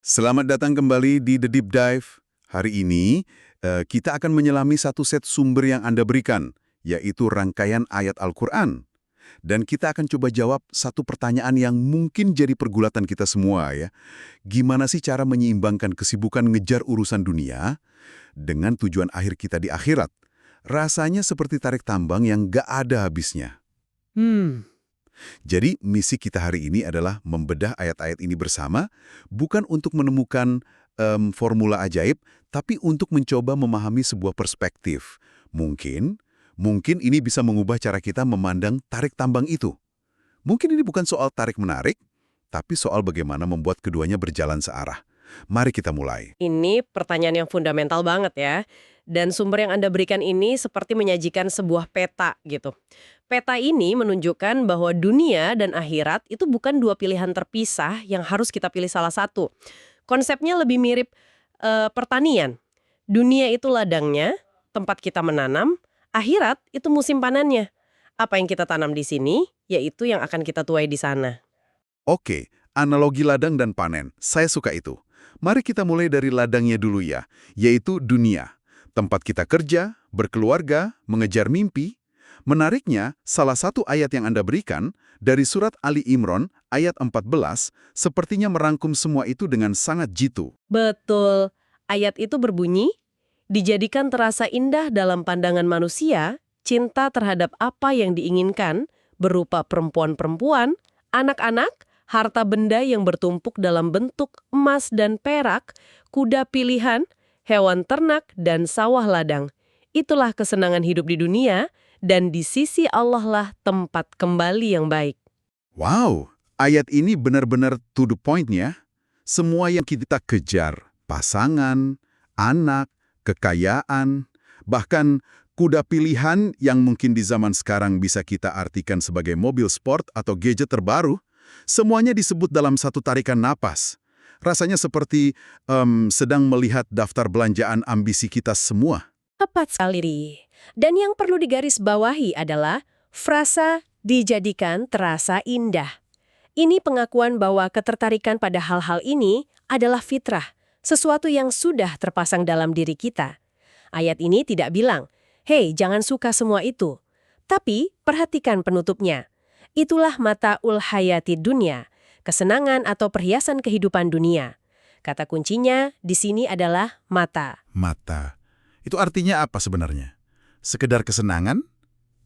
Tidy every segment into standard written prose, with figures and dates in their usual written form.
Selamat datang kembali di The Deep Dive. Hari ini, kita akan menyelami satu set sumber yang Anda berikan, yaitu rangkaian ayat Al-Quran. Dan kita akan coba jawab satu pertanyaan yang mungkin jadi pergulatan kita semua ya. Gimana sih cara menyeimbangkan kesibukan ngejar urusan dunia dengan tujuan akhir kita di akhirat? Rasanya seperti tarik tambang yang gak ada habisnya. Jadi, misi kita hari ini adalah membedah ayat-ayat ini bersama, bukan untuk menemukan formula ajaib, tapi untuk mencoba memahami sebuah perspektif. Mungkin ini bisa mengubah cara kita memandang tarik tambang itu. Mungkin ini bukan soal tarik-menarik, tapi soal bagaimana membuat keduanya berjalan searah. Mari kita mulai. Ini pertanyaan yang fundamental banget ya. Dan sumber yang Anda berikan ini seperti menyajikan sebuah peta gitu. Peta ini menunjukkan bahwa dunia dan akhirat itu bukan dua pilihan terpisah yang harus kita pilih salah satu. Konsepnya lebih mirip pertanian. Dunia itu ladangnya, tempat kita menanam, akhirat itu musim panennya. Apa yang kita tanam di sini, yaitu yang akan kita tuai di sana. Oke, analogi ladang dan panen. Saya suka itu. Mari kita mulai dari ladangnya dulu ya, yaitu dunia. Tempat kita kerja, berkeluarga, mengejar mimpi. Menariknya, salah satu ayat yang Anda berikan, dari surat Ali Imran, ayat 14, sepertinya merangkum semua itu dengan sangat jitu. Betul. Ayat itu berbunyi, dijadikan terasa indah dalam pandangan manusia, cinta terhadap apa yang diinginkan, berupa perempuan-perempuan, anak-anak, harta benda yang bertumpuk dalam bentuk emas dan perak, kuda pilihan, hewan ternak, dan sawah ladang. Itulah kesenangan hidup di dunia, dan di sisi Allah lah tempat kembali yang baik. Wow, ayat ini benar-benar to the point ya. Semua yang kita kejar, pasangan, anak, kekayaan, bahkan kuda pilihan yang mungkin di zaman sekarang bisa kita artikan sebagai mobil sport atau gadget terbaru, semuanya disebut dalam satu tarikan napas. Rasanya seperti sedang melihat daftar belanjaan ambisi kita semua. Tepat sekali, Ri. Dan yang perlu digarisbawahi adalah frasa dijadikan terasa indah. Ini pengakuan bahwa ketertarikan pada hal-hal ini adalah fitrah, sesuatu yang sudah terpasang dalam diri kita. Ayat ini tidak bilang, "Hei, jangan suka semua itu." Tapi perhatikan penutupnya. Itulah mata'ul hayati dunia, kesenangan atau perhiasan kehidupan dunia. Kata kuncinya di sini adalah mata. Mata. Itu artinya apa sebenarnya? Sekedar kesenangan?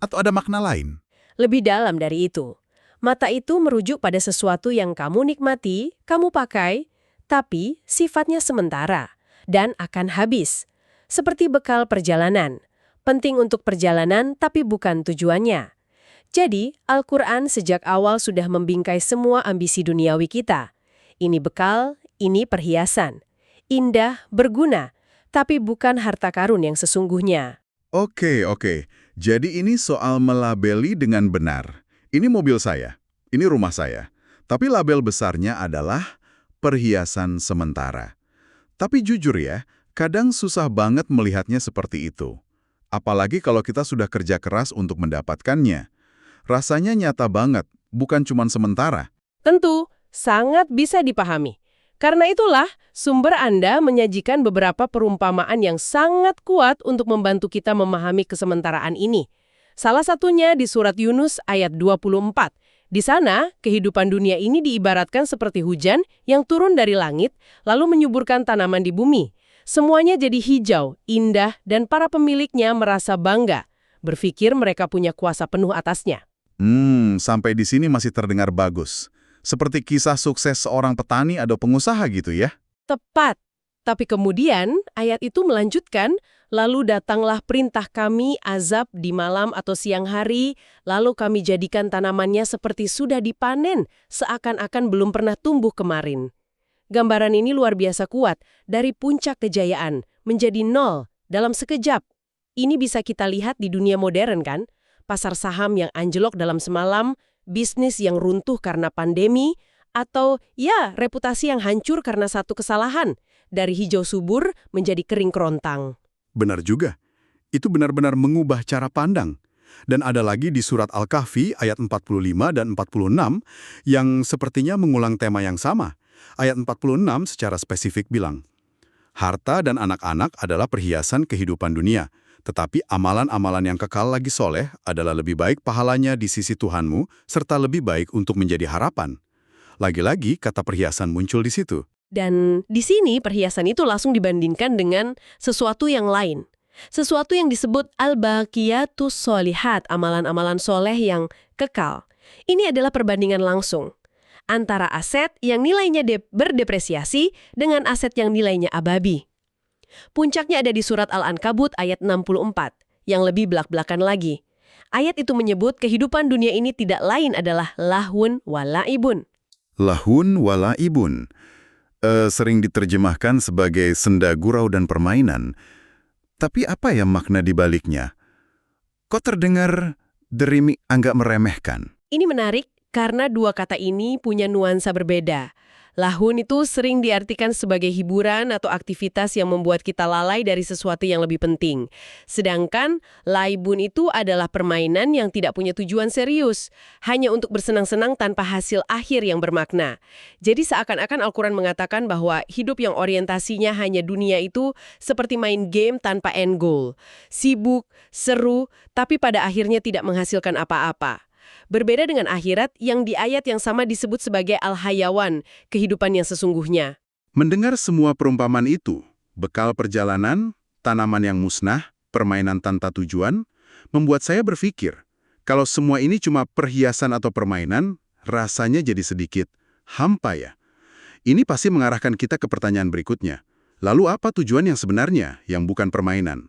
Atau ada makna lain? Lebih dalam dari itu. Mata itu merujuk pada sesuatu yang kamu nikmati, kamu pakai, tapi sifatnya sementara dan akan habis. Seperti bekal perjalanan. Penting untuk perjalanan tapi bukan tujuannya. Jadi, Al-Quran sejak awal sudah membingkai semua ambisi duniawi kita. Ini bekal, ini perhiasan. Indah, berguna, tapi bukan harta karun yang sesungguhnya. Oke. Jadi ini soal melabeli dengan benar. Ini mobil saya, ini rumah saya. Tapi label besarnya adalah perhiasan sementara. Tapi jujur ya, kadang susah banget melihatnya seperti itu. Apalagi kalau kita sudah kerja keras untuk mendapatkannya. Rasanya nyata banget, bukan cuma sementara. Tentu, sangat bisa dipahami. Karena itulah, sumber Anda menyajikan beberapa perumpamaan yang sangat kuat untuk membantu kita memahami kesementaraan ini. Salah satunya di surat Yunus ayat 24. Di sana, kehidupan dunia ini diibaratkan seperti hujan yang turun dari langit, lalu menyuburkan tanaman di bumi. Semuanya jadi hijau, indah, dan para pemiliknya merasa bangga. Berpikir mereka punya kuasa penuh atasnya. Sampai di sini masih terdengar bagus. Seperti kisah sukses seorang petani atau pengusaha gitu ya? Tepat. Tapi kemudian ayat itu melanjutkan, lalu datanglah perintah kami azab di malam atau siang hari, lalu kami jadikan tanamannya seperti sudah dipanen, seakan-akan belum pernah tumbuh kemarin. Gambaran ini luar biasa kuat, dari puncak kejayaan menjadi nol dalam sekejap. Ini bisa kita lihat di dunia modern kan? Pasar saham yang anjlok dalam semalam, bisnis yang runtuh karena pandemi, atau ya reputasi yang hancur karena satu kesalahan, dari hijau subur menjadi kering kerontang. Benar juga. Itu benar-benar mengubah cara pandang. Dan ada lagi di surat Al-Kahfi ayat 45 dan 46 yang sepertinya mengulang tema yang sama, Ayat 46 secara spesifik bilang, harta dan anak-anak adalah perhiasan kehidupan dunia, tetapi amalan-amalan yang kekal lagi soleh adalah lebih baik pahalanya di sisi Tuhanmu, serta lebih baik untuk menjadi harapan. Lagi-lagi kata perhiasan muncul di situ. Dan di sini perhiasan itu langsung dibandingkan dengan sesuatu yang lain. Sesuatu yang disebut al-baqiyatus sholihat, amalan-amalan soleh yang kekal. Ini adalah perbandingan langsung antara aset yang nilainya berdepresiasi dengan aset yang nilainya ababi. Puncaknya ada di surat Al-Ankabut ayat 64, yang lebih belak-belakan lagi. Ayat itu menyebut kehidupan dunia ini tidak lain adalah lahun walaibun. Lahun walaibun. Sering diterjemahkan sebagai senda gurau dan permainan. Tapi apa ya makna di baliknya? Kok terdengar derimik agak meremehkan? Ini menarik karena dua kata ini punya nuansa berbeda. Lahun itu sering diartikan sebagai hiburan atau aktivitas yang membuat kita lalai dari sesuatu yang lebih penting. Sedangkan laibun itu adalah permainan yang tidak punya tujuan serius, hanya untuk bersenang-senang tanpa hasil akhir yang bermakna. Jadi seakan-akan Al-Quran mengatakan bahwa hidup yang orientasinya hanya dunia itu seperti main game tanpa end goal. Sibuk, seru, tapi pada akhirnya tidak menghasilkan apa-apa. Berbeda dengan akhirat yang di ayat yang sama disebut sebagai al-hayawan, kehidupan yang sesungguhnya. Mendengar semua perumpamaan itu, bekal perjalanan, tanaman yang musnah, permainan tanpa tujuan, membuat saya berpikir, kalau semua ini cuma perhiasan atau permainan, rasanya jadi sedikit hampa ya. Ini pasti mengarahkan kita ke pertanyaan berikutnya. Lalu apa tujuan yang sebenarnya, yang bukan permainan?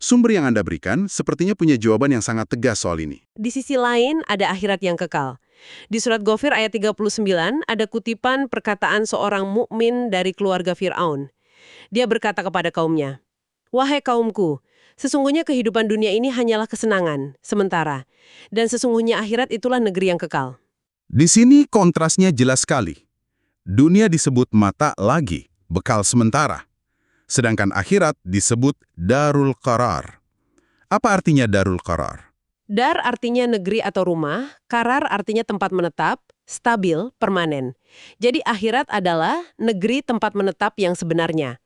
Sumber yang Anda berikan sepertinya punya jawaban yang sangat tegas soal ini. Di sisi lain, ada akhirat yang kekal. Di surat Ghafir ayat 39, ada kutipan perkataan seorang mukmin dari keluarga Fir'aun. Dia berkata kepada kaumnya, "Wahai kaumku, sesungguhnya kehidupan dunia ini hanyalah kesenangan, sementara. Dan sesungguhnya akhirat itulah negeri yang kekal." Di sini kontrasnya jelas sekali. Dunia disebut mata lagi, bekal sementara. Sedangkan akhirat disebut darul qarar. Apa artinya darul qarar? Dar artinya negeri atau rumah, qarar artinya tempat menetap, stabil, permanen. Jadi akhirat adalah negeri tempat menetap yang sebenarnya.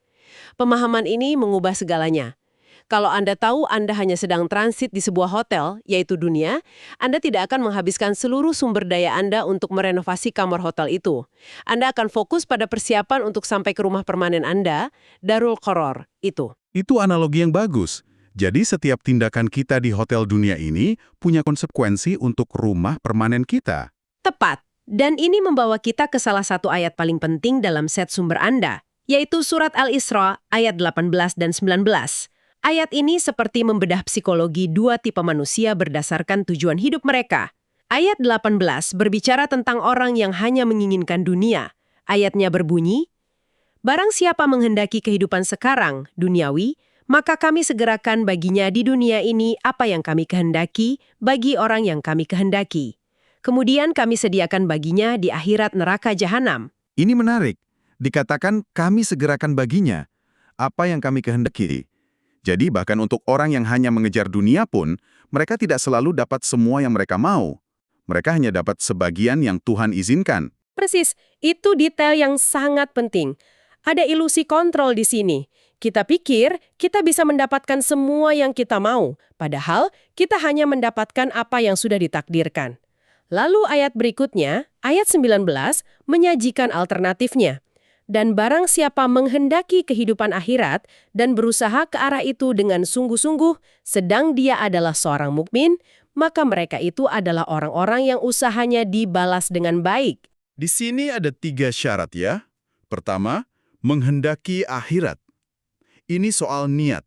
Pemahaman ini mengubah segalanya. Kalau Anda tahu Anda hanya sedang transit di sebuah hotel, yaitu dunia, Anda tidak akan menghabiskan seluruh sumber daya Anda untuk merenovasi kamar hotel itu. Anda akan fokus pada persiapan untuk sampai ke rumah permanen Anda, darul qarar itu. Itu analogi yang bagus. Jadi setiap tindakan kita di hotel dunia ini punya konsekuensi untuk rumah permanen kita. Tepat. Dan ini membawa kita ke salah satu ayat paling penting dalam set sumber Anda, yaitu surat Al-Isra ayat 18 dan 19. Ayat ini seperti membedah psikologi dua tipe manusia berdasarkan tujuan hidup mereka. Ayat 18 berbicara tentang orang yang hanya menginginkan dunia. Ayatnya berbunyi, "Barang siapa menghendaki kehidupan sekarang, duniawi, maka kami segerakan baginya di dunia ini apa yang kami kehendaki bagi orang yang kami kehendaki. Kemudian kami sediakan baginya di akhirat neraka jahanam." Ini menarik. Dikatakan kami segerakan baginya apa yang kami kehendaki. Jadi bahkan untuk orang yang hanya mengejar dunia pun, mereka tidak selalu dapat semua yang mereka mau. Mereka hanya dapat sebagian yang Tuhan izinkan. Persis, itu detail yang sangat penting. Ada ilusi kontrol di sini. Kita pikir kita bisa mendapatkan semua yang kita mau, padahal kita hanya mendapatkan apa yang sudah ditakdirkan. Lalu ayat berikutnya, ayat 19, menyajikan alternatifnya. Dan barang siapa menghendaki kehidupan akhirat dan berusaha ke arah itu dengan sungguh-sungguh, sedang dia adalah seorang mukmin, maka mereka itu adalah orang-orang yang usahanya dibalas dengan baik. Di sini ada 3 syarat ya. Pertama, menghendaki akhirat. Ini soal niat.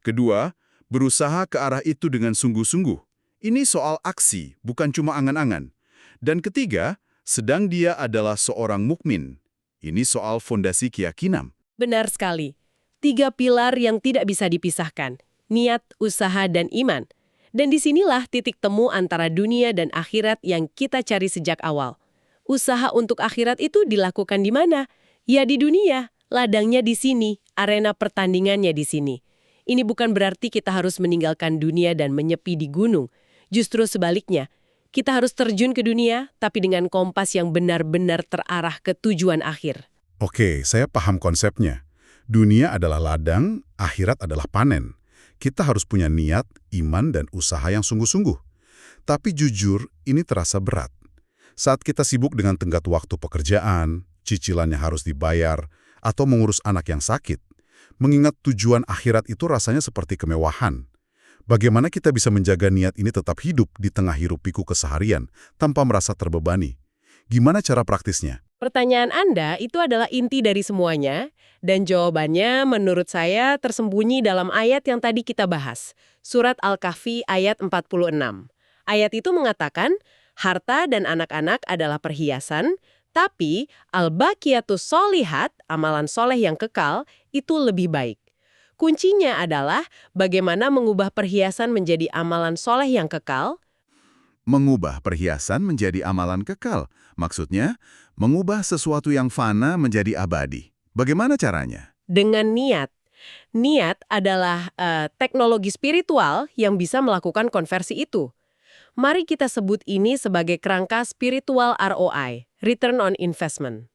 Kedua, berusaha ke arah itu dengan sungguh-sungguh. Ini soal aksi, bukan cuma angan-angan. Dan ketiga, sedang dia adalah seorang mukmin. Ini soal fondasi keyakinan. Benar sekali. 3 pilar yang tidak bisa dipisahkan. Niat, usaha, dan iman. Dan disinilah titik temu antara dunia dan akhirat yang kita cari sejak awal. Usaha untuk akhirat itu dilakukan di mana? Ya di dunia. Ladangnya di sini. Arena pertandingannya di sini. Ini bukan berarti kita harus meninggalkan dunia dan menyepi di gunung. Justru sebaliknya. Kita harus terjun ke dunia, tapi dengan kompas yang benar-benar terarah ke tujuan akhir. Oke, saya paham konsepnya. Dunia adalah ladang, akhirat adalah panen. Kita harus punya niat, iman, dan usaha yang sungguh-sungguh. Tapi jujur, ini terasa berat. Saat kita sibuk dengan tenggat waktu pekerjaan, cicilan yang harus dibayar, atau mengurus anak yang sakit, mengingat tujuan akhirat itu rasanya seperti kemewahan. Bagaimana kita bisa menjaga niat ini tetap hidup di tengah hiruk-pikuk keseharian tanpa merasa terbebani? Gimana cara praktisnya? Pertanyaan Anda itu adalah inti dari semuanya, dan jawabannya menurut saya tersembunyi dalam ayat yang tadi kita bahas, Surat Al-Kahfi ayat 46. Ayat itu mengatakan, harta dan anak-anak adalah perhiasan, tapi al-baqiyatus sholihat, amalan soleh yang kekal, itu lebih baik. Kuncinya adalah bagaimana mengubah perhiasan menjadi amalan soleh yang kekal. Mengubah perhiasan menjadi amalan kekal. Maksudnya, mengubah sesuatu yang fana menjadi abadi. Bagaimana caranya? Dengan niat. Niat adalah teknologi spiritual yang bisa melakukan konversi itu. Mari kita sebut ini sebagai kerangka spiritual ROI, Return on Investment.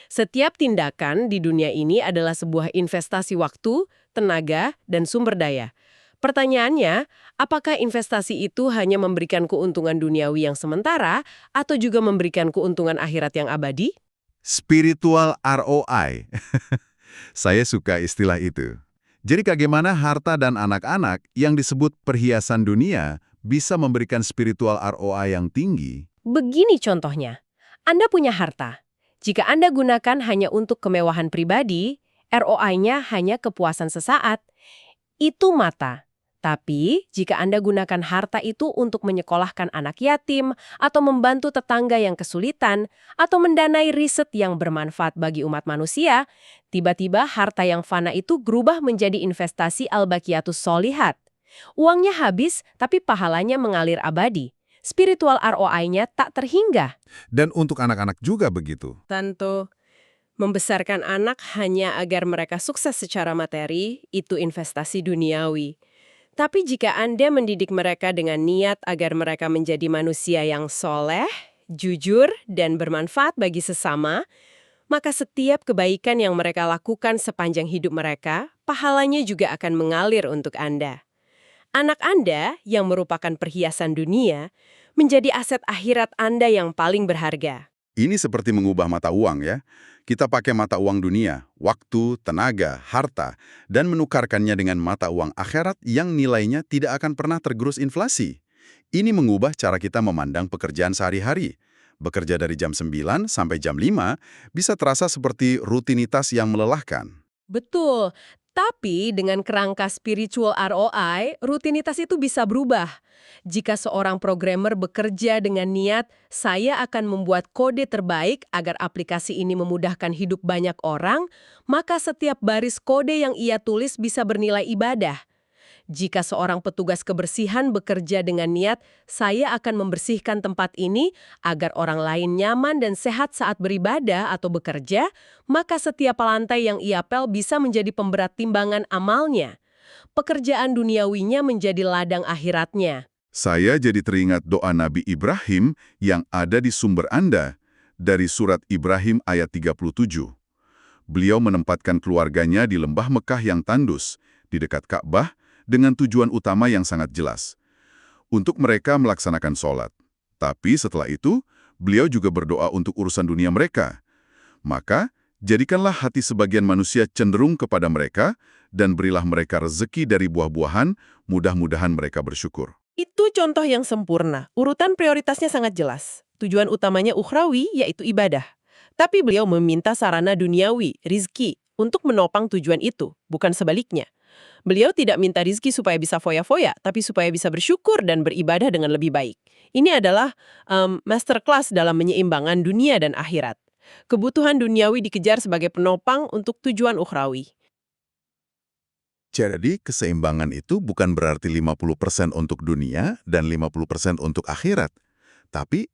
Setiap tindakan di dunia ini adalah sebuah investasi waktu, tenaga, dan sumber daya. Pertanyaannya, apakah investasi itu hanya memberikan keuntungan duniawi yang sementara atau juga memberikan keuntungan akhirat yang abadi? Spiritual ROI. Saya suka istilah itu. Jadi bagaimana harta dan anak-anak yang disebut perhiasan dunia bisa memberikan spiritual ROI yang tinggi? Begini contohnya, Anda punya harta. Jika Anda gunakan hanya untuk kemewahan pribadi, ROI-nya hanya kepuasan sesaat. Itu mata. Tapi, jika Anda gunakan harta itu untuk menyekolahkan anak yatim, atau membantu tetangga yang kesulitan, atau mendanai riset yang bermanfaat bagi umat manusia, tiba-tiba harta yang fana itu berubah menjadi investasi al-baqiyatus sholihat. Uangnya habis, tapi pahalanya mengalir abadi. Spiritual ROI-nya tak terhingga. Dan untuk anak-anak juga begitu. Tentu, membesarkan anak hanya agar mereka sukses secara materi, itu investasi duniawi. Tapi jika Anda mendidik mereka dengan niat agar mereka menjadi manusia yang soleh, jujur, dan bermanfaat bagi sesama, maka setiap kebaikan yang mereka lakukan sepanjang hidup mereka, pahalanya juga akan mengalir untuk Anda. Anak Anda, yang merupakan perhiasan dunia, menjadi aset akhirat Anda yang paling berharga. Ini seperti mengubah mata uang ya. Kita pakai mata uang dunia, waktu, tenaga, harta, dan menukarkannya dengan mata uang akhirat yang nilainya tidak akan pernah tergerus inflasi. Ini mengubah cara kita memandang pekerjaan sehari-hari. Bekerja dari jam 9 sampai jam 5 bisa terasa seperti rutinitas yang melelahkan. Betul, tapi dengan kerangka spiritual ROI, rutinitas itu bisa berubah. Jika seorang programmer bekerja dengan niat, saya akan membuat kode terbaik agar aplikasi ini memudahkan hidup banyak orang, maka setiap baris kode yang ia tulis bisa bernilai ibadah. Jika seorang petugas kebersihan bekerja dengan niat, saya akan membersihkan tempat ini agar orang lain nyaman dan sehat saat beribadah atau bekerja, maka setiap lantai yang ia pel bisa menjadi pemberat timbangan amalnya. Pekerjaan duniawinya menjadi ladang akhiratnya. Saya jadi teringat doa Nabi Ibrahim yang ada di sumber Anda, dari surat Ibrahim ayat 37. Beliau menempatkan keluarganya di lembah Mekah yang tandus, di dekat Ka'bah, dengan tujuan utama yang sangat jelas, untuk mereka melaksanakan sholat. Tapi setelah itu, beliau juga berdoa untuk urusan dunia mereka. Maka, jadikanlah hati sebagian manusia cenderung kepada mereka, dan berilah mereka rezeki dari buah-buahan, mudah-mudahan mereka bersyukur. Itu contoh yang sempurna. Urutan prioritasnya sangat jelas. Tujuan utamanya ukhrawi, yaitu ibadah. Tapi beliau meminta sarana duniawi, rizki, untuk menopang tujuan itu, bukan sebaliknya. Beliau tidak minta rizki supaya bisa foya-foya, tapi supaya bisa bersyukur dan beribadah dengan lebih baik. Ini adalah masterclass dalam menyeimbangkan dunia dan akhirat. Kebutuhan duniawi dikejar sebagai penopang untuk tujuan ukhrawi. Jadi, keseimbangan itu bukan berarti 50% untuk dunia dan 50% untuk akhirat. Tapi,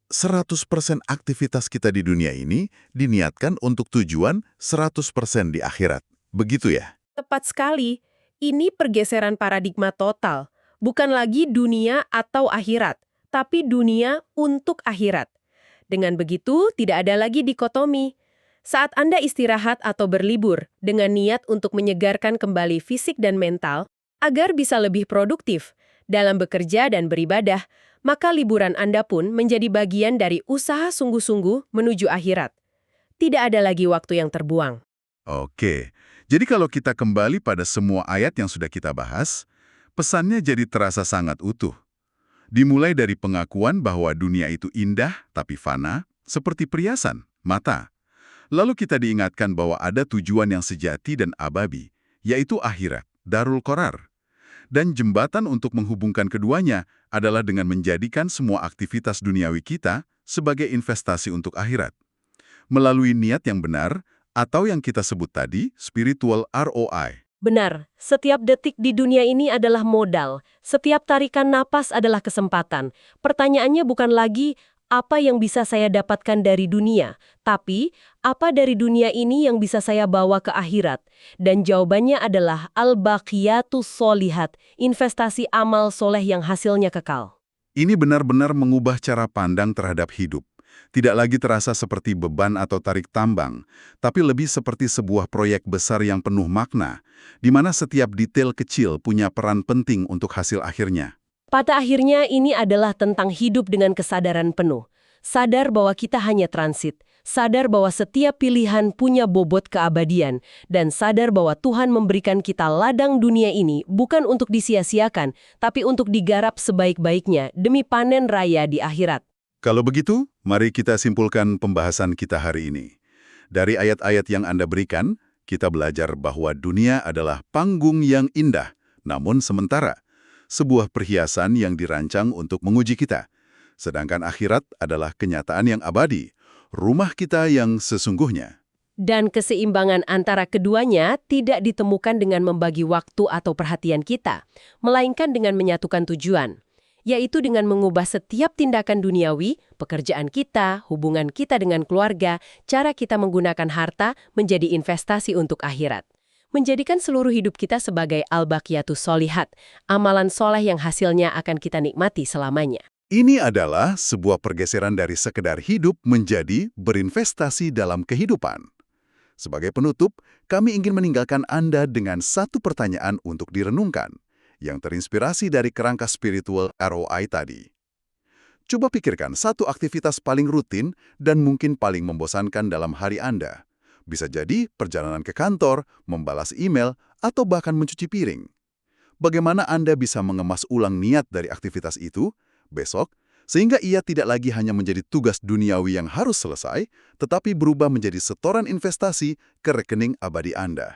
100% aktivitas kita di dunia ini diniatkan untuk tujuan 100% di akhirat. Begitu ya? Tepat sekali. Ini pergeseran paradigma total. Bukan lagi dunia atau akhirat, tapi dunia untuk akhirat. Dengan begitu, tidak ada lagi dikotomi. Saat Anda istirahat atau berlibur dengan niat untuk menyegarkan kembali fisik dan mental, agar bisa lebih produktif dalam bekerja dan beribadah, maka liburan Anda pun menjadi bagian dari usaha sungguh-sungguh menuju akhirat. Tidak ada lagi waktu yang terbuang. Oke, jadi kalau kita kembali pada semua ayat yang sudah kita bahas, pesannya jadi terasa sangat utuh. Dimulai dari pengakuan bahwa dunia itu indah tapi fana, seperti perhiasan, mata. Lalu kita diingatkan bahwa ada tujuan yang sejati dan abadi, yaitu akhirat, Darul Qarar. Dan jembatan untuk menghubungkan keduanya adalah dengan menjadikan semua aktivitas duniawi kita sebagai investasi untuk akhirat. Melalui niat yang benar, atau yang kita sebut tadi, spiritual ROI. Benar, setiap detik di dunia ini adalah modal. Setiap tarikan napas adalah kesempatan. Pertanyaannya bukan lagi apa yang bisa saya dapatkan dari dunia, tapi apa dari dunia ini yang bisa saya bawa ke akhirat. Dan jawabannya adalah al-baqiyatus sholihat, investasi amal soleh yang hasilnya kekal. Ini benar-benar mengubah cara pandang terhadap hidup. Tidak lagi terasa seperti beban atau tarik tambang, tapi lebih seperti sebuah proyek besar yang penuh makna, di mana setiap detail kecil punya peran penting untuk hasil akhirnya. Pada akhirnya ini adalah tentang hidup dengan kesadaran penuh. Sadar bahwa kita hanya transit, sadar bahwa setiap pilihan punya bobot keabadian, dan sadar bahwa Tuhan memberikan kita ladang dunia ini bukan untuk disia-siakan, tapi untuk digarap sebaik-baiknya demi panen raya di akhirat. Kalau begitu, mari kita simpulkan pembahasan kita hari ini. Dari ayat-ayat yang Anda berikan, kita belajar bahwa dunia adalah panggung yang indah, namun sementara. Sebuah perhiasan yang dirancang untuk menguji kita. Sedangkan akhirat adalah kenyataan yang abadi, rumah kita yang sesungguhnya. Dan keseimbangan antara keduanya tidak ditemukan dengan membagi waktu atau perhatian kita, melainkan dengan menyatukan tujuan. Yaitu dengan mengubah setiap tindakan duniawi, pekerjaan kita, hubungan kita dengan keluarga, cara kita menggunakan harta menjadi investasi untuk akhirat. Menjadikan seluruh hidup kita sebagai al-baqiyatus sholihat, amalan soleh yang hasilnya akan kita nikmati selamanya. Ini adalah sebuah pergeseran dari sekedar hidup menjadi berinvestasi dalam kehidupan. Sebagai penutup, kami ingin meninggalkan Anda dengan satu pertanyaan untuk direnungkan, yang terinspirasi dari kerangka spiritual ROI tadi. Coba pikirkan satu aktivitas paling rutin dan mungkin paling membosankan dalam hari Anda. Bisa jadi perjalanan ke kantor, membalas email, atau bahkan mencuci piring. Bagaimana Anda bisa mengemas ulang niat dari aktivitas itu besok, sehingga ia tidak lagi hanya menjadi tugas duniawi yang harus selesai, tetapi berubah menjadi setoran investasi ke rekening abadi Anda.